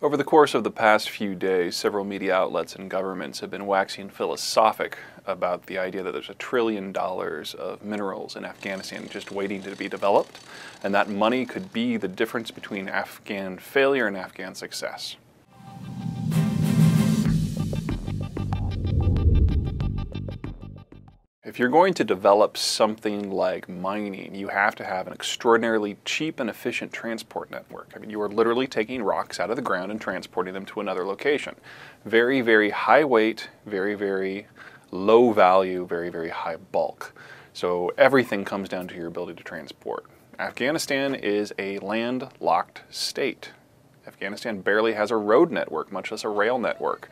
Over the course of the past few days, several media outlets and governments have been waxing philosophic about the idea that there's $1 trillion of minerals in Afghanistan just waiting to be developed, and that money could be the difference between Afghan failure and Afghan success. If you're going to develop something like mining, you have to have an extraordinarily cheap and efficient transport network. I mean, you are literally taking rocks out of the ground and transporting them to another location. Very, very high weight, very, very low value, very, very high bulk. So everything comes down to your ability to transport. Afghanistan is a landlocked state. Afghanistan barely has a road network, much less a rail network.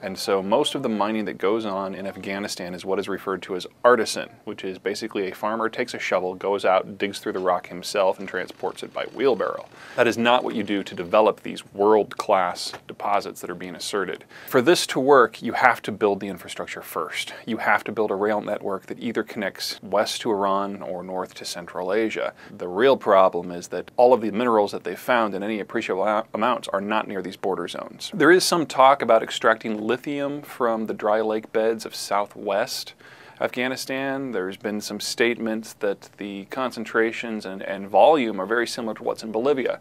And so most of the mining that goes on in Afghanistan is what is referred to as artisan, which is basically a farmer takes a shovel, goes out, digs through the rock himself, and transports it by wheelbarrow. That is not what you do to develop these world-class deposits that are being asserted. For this to work, you have to build the infrastructure first. You have to build a rail network that either connects west to Iran or north to Central Asia. The real problem is that all of the minerals that they found in any appreciable amounts are not near these border zones. There is some talk about extracting lithium from the dry lake beds of southwest Afghanistan. There's been some statements that the concentrations and volume are very similar to what's in Bolivia.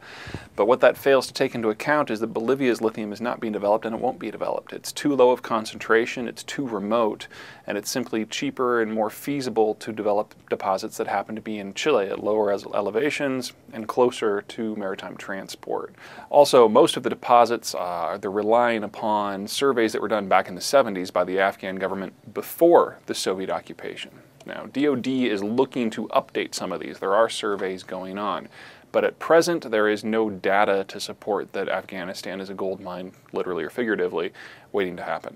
But what that fails to take into account is that Bolivia's lithium is not being developed and it won't be developed. It's too low of concentration, it's too remote, and it's simply cheaper and more feasible to develop deposits that happen to be in Chile at lower elevations and closer to maritime transport. Also, most of the deposits they're relying upon surveys that were done back in the 70s by the Afghan government before the Soviet occupation. Now, DoD is looking to update some of these. There are surveys going on. But at present, there is no data to support that Afghanistan is a gold mine, literally or figuratively, waiting to happen.